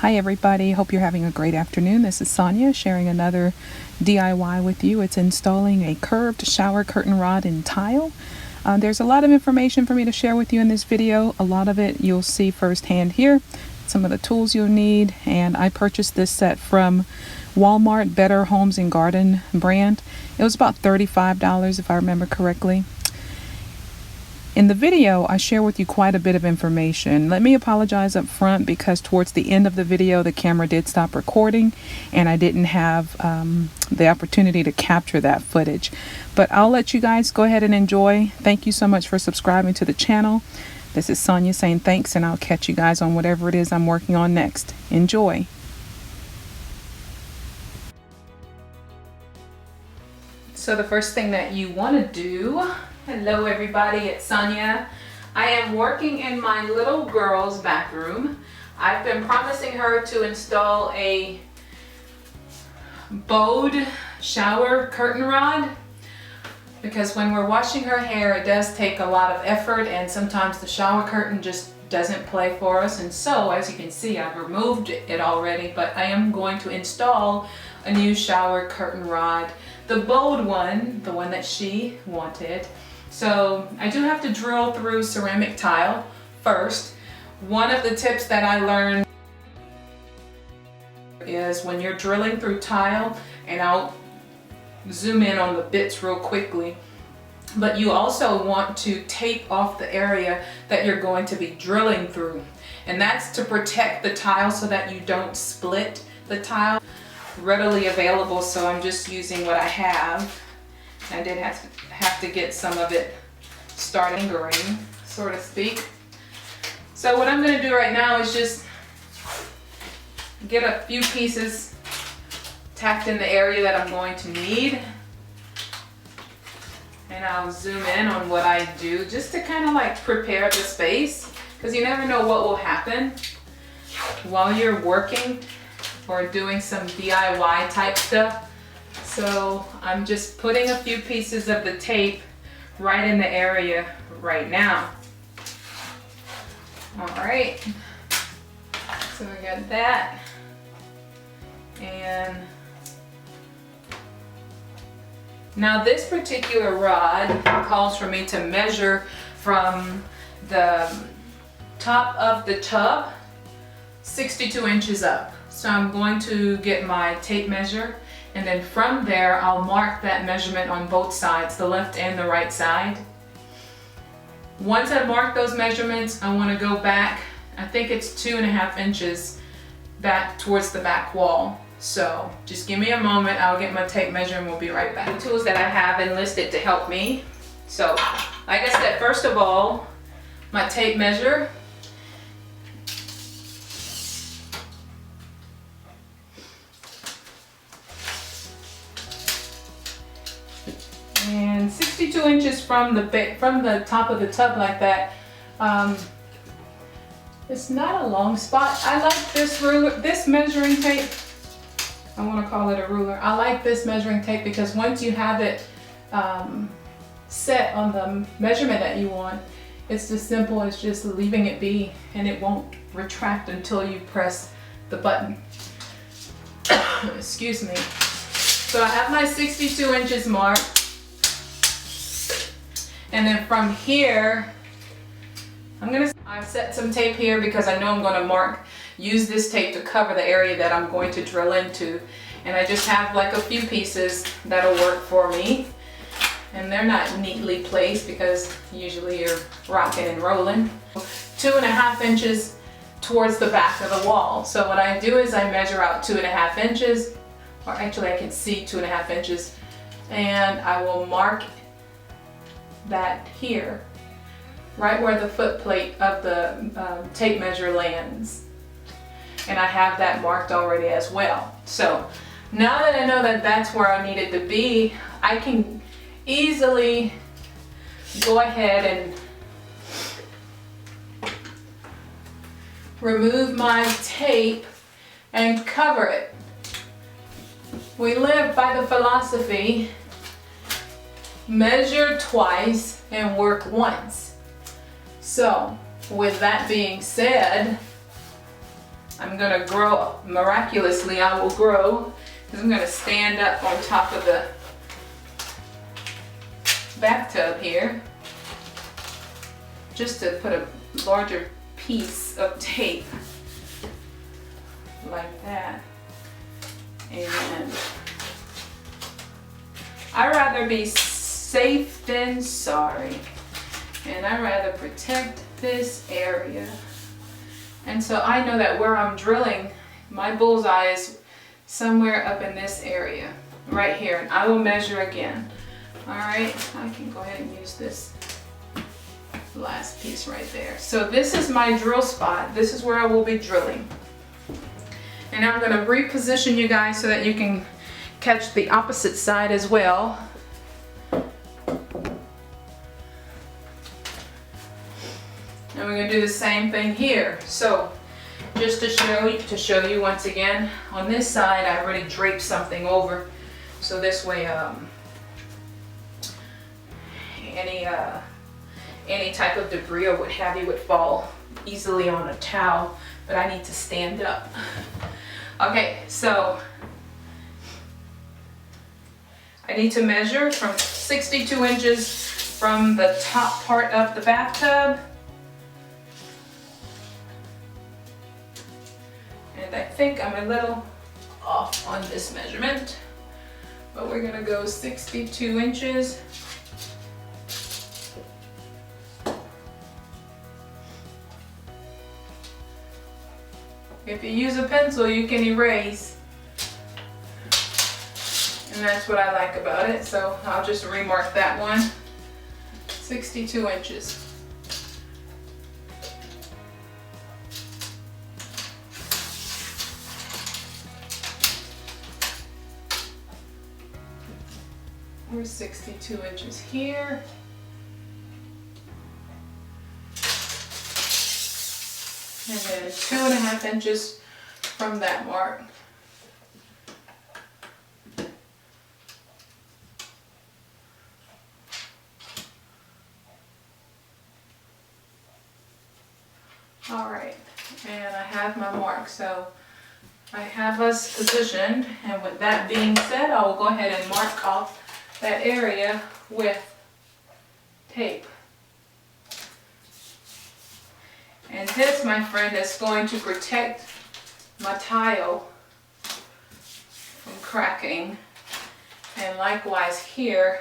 Hi everybody, hope you're having a great afternoon. This is Sonia sharing another DIY with you. It's installing a curved shower curtain rod in tile. There's a lot of information for me to share with you in this video. A lot of it you'll see firsthand here, some of the tools you'll need, and I purchased this set from Walmart, Better Homes and Garden brand. It was about $35 if I remember correctly. In the video, I share with you quite a bit of information. Let me apologize up front because towards the end of the video, the camera did stop recording and I didn't have the opportunity to capture that footage. But I'll let you guys go ahead and enjoy. Thank you so much for subscribing to the channel. This is Sonia saying thanks, and I'll catch you guys on whatever it is I'm working on next. Enjoy. So the first thing that you want to do, hello everybody, it's Sonia. I am working in my little girl's bathroom. I've been promising her to install a bowed shower curtain rod because when we're washing her hair, it does take a lot of effort and sometimes the shower curtain just doesn't play for us. And so, as you can see, I've removed it already, but I am going to install a new shower curtain rod. The bowed one, the one that she wanted. So I do have to drill through ceramic tile first. One of the tips that I learned is when you're drilling through tile, and I'll zoom in on the bits real quickly, but you also want to tape off the area that you're going to be drilling through. And that's to protect the tile so that you don't split the tile. Readily available, so I'm just using what I have. I did have to get some of it started lingering, so to speak. So what I'm going to do right now is just get a few pieces tacked in the area that I'm going to need. And I'll zoom in on what I do just to kind of like prepare the space, because you never know what will happen while you're working or doing some DIY type stuff. So I'm just putting a few pieces of the tape right in the area right now. All right, so we got that. And now this particular rod calls for me to measure from the top of the tub 62 inches up. So I'm going to get my tape measure, and then from there I'll mark that measurement on both sides, the left and the right side. Once I've marked those measurements, I want to go back, I think it's 2.5 inches back towards the back wall. So just give me a moment, I'll get my tape measure and we'll be right back. The tools that I have enlisted to help me. So like I said, first of all, my tape measure. And 62 inches from the top of the tub like that. It's not a long spot. I like this ruler, this measuring tape. I want to call it a ruler. I like this measuring tape because once you have it set on the measurement that you want, it's as simple as just leaving it be, and it won't retract until you press the button. Excuse me. So I have my 62 inches marked. And then from here, I've set some tape here because I know I'm going to use this tape to cover the area that I'm going to drill into. And I just have like a few pieces that'll work for me. And they're not neatly placed because usually you're rocking and rolling. 2.5 inches towards the back of the wall. So what I do is I measure out 2.5 inches, or actually I can see 2.5 inches, and I will mark that here, right where the foot plate of the tape measure lands. And I have that marked already as well. So now that I know that that's where I need it to be, I can easily go ahead and remove my tape and cover it. We live by the philosophy, measure twice and work once. So with that being said, I'm gonna grow, miraculously I will grow, because I'm gonna stand up on top of the bathtub here, just to put a larger piece of tape like that. And I'd rather be safe than sorry, and I'd rather protect this area. And so I know that where I'm drilling, my bullseye is somewhere up in this area right here, and I will measure again. All right, I can go ahead and use this last piece right there. So this is my drill spot. This is where I will be drilling. And I'm going to reposition you guys so that you can catch the opposite side as well. And we're going to do the same thing here. So just to show you once again, on this side I already draped something over, so this way any type of debris or what have you would fall easily on a towel, but I need to stand up. Okay, so I need to measure from 62 inches from the top part of the bathtub. And I think I'm a little off on this measurement, but we're gonna go 62 inches. If you use a pencil, you can erase. And that's what I like about it. So I'll just remark that one. 62 inches. We're 62 inches here. And then 2.5 inches from that mark. All right, and I have my mark, so I have us positioned, and with that being said, I will go ahead and mark off that area with tape. And this, my friend, is going to protect my tile from cracking. And likewise here,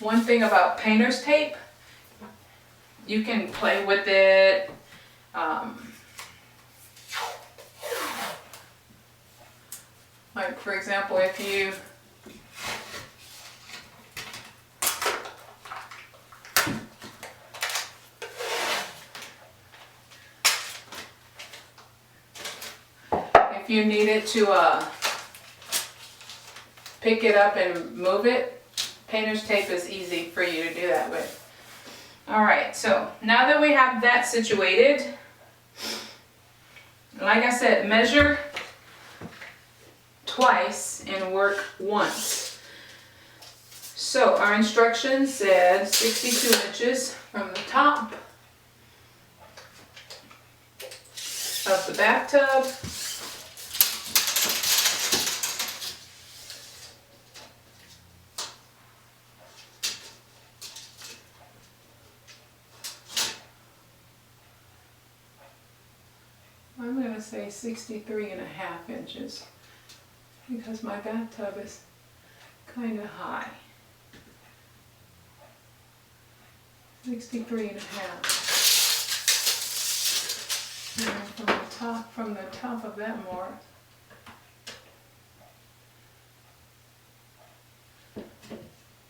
one thing about painter's tape, you can play with it. Like for example, if you needed to pick it up and move it, painter's tape is easy for you to do that with. Alright, so now that we have that situated, like I said, measure twice and work once. So our instructions said 62 inches from the top of the bathtub. I'm going to say 63.5 inches because my bathtub is kind of high. 63.5. And from the top of that mark,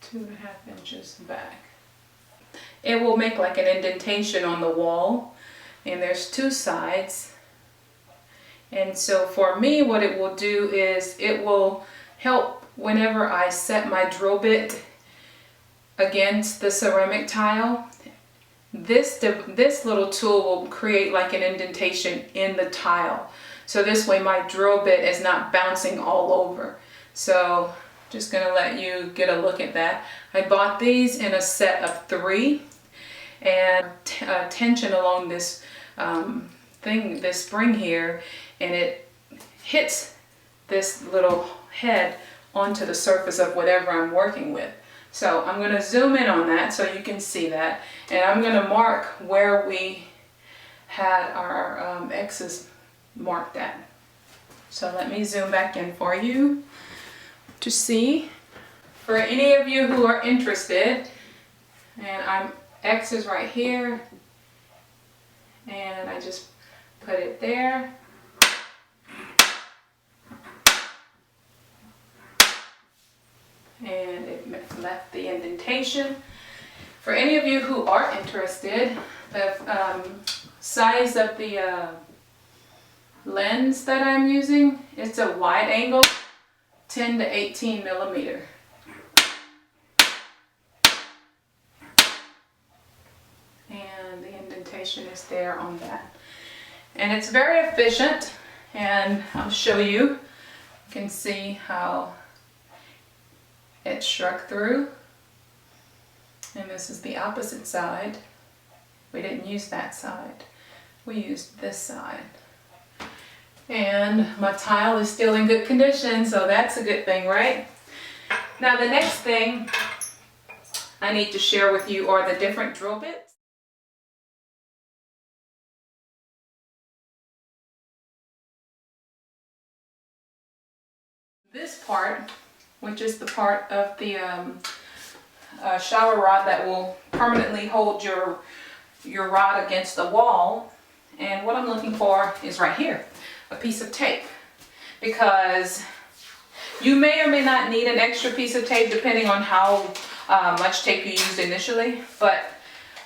two and a half inches back. It will make like an indentation on the wall, and there's two sides. And so for me, what it will do is it will help whenever I set my drill bit against the ceramic tile. This little tool will create like an indentation in the tile. So this way my drill bit is not bouncing all over. So just gonna let you get a look at that. I bought these in a set of 3. and tension along this this spring here, and it hits this little head onto the surface of whatever I'm working with. So I'm going to zoom in on that so you can see that, and I'm going to mark where we had our X's marked at. So let me zoom back in for you to see. For any of you who are interested, and X is right here, and I just put it there. And it left the indentation. For any of you who are interested, the size of the lens that I'm using, it's a wide angle, 10 to 18 millimeter. And the indentation is there on that. And it's very efficient, and I'll show you. You can see how it struck through. And this is the opposite side. We didn't use that side. We used this side. And my tile is still in good condition, so that's a good thing, right? Now the next thing I need to share with you are the different drill bits. This part, which is the part of the shower rod that will permanently hold your rod against the wall, and what I'm looking for is right here, a piece of tape, because you may or may not need an extra piece of tape depending on how much tape you used initially, but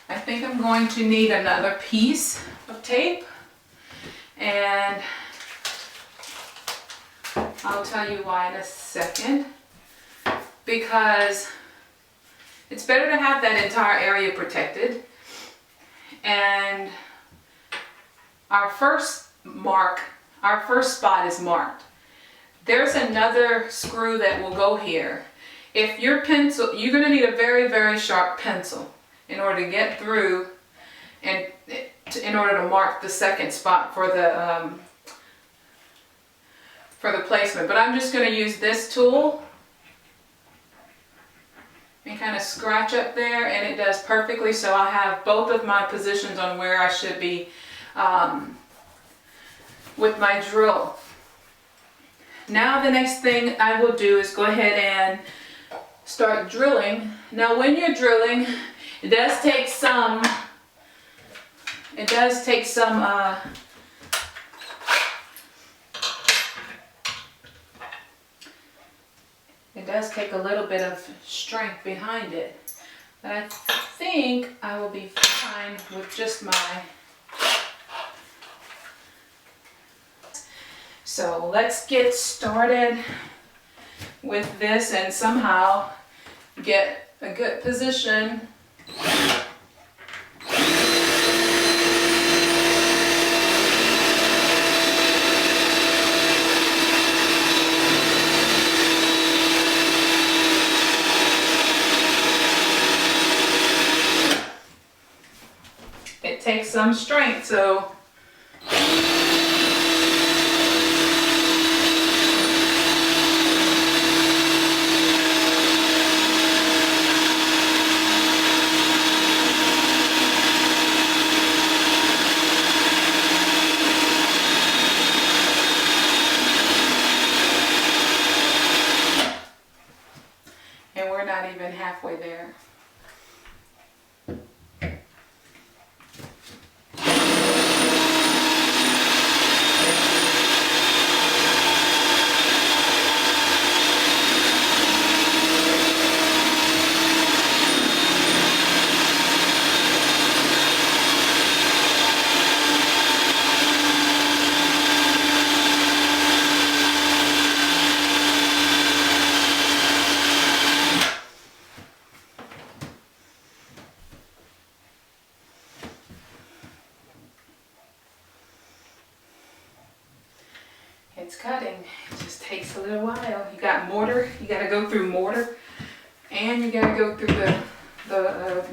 I think I'm going to need another piece of tape, and I'll tell you why in a second. Because it's better to have that entire area protected. And our first spot is marked. There's another screw that will go here. If your pencil, you're going to need a very, very sharp pencil in order to get through and in order to mark the second spot for the placement. But I'm just going to use this tool and kind of scratch up there, and it does perfectly. So I have both of my positions on where I should be with my drill. Now the next thing I will do is go ahead and start drilling. Now when you're drilling, it does take some it does take a little bit of strength behind it, but I think I will be fine with just my. So let's get started with this and somehow get a good position. It takes some strength, so and we're not even halfway there. It's cutting. It just takes a little while. You got mortar. You got to go through mortar, and you got to go through the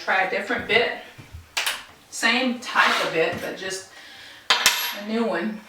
try a different bit. Same type of bit, but just a new one.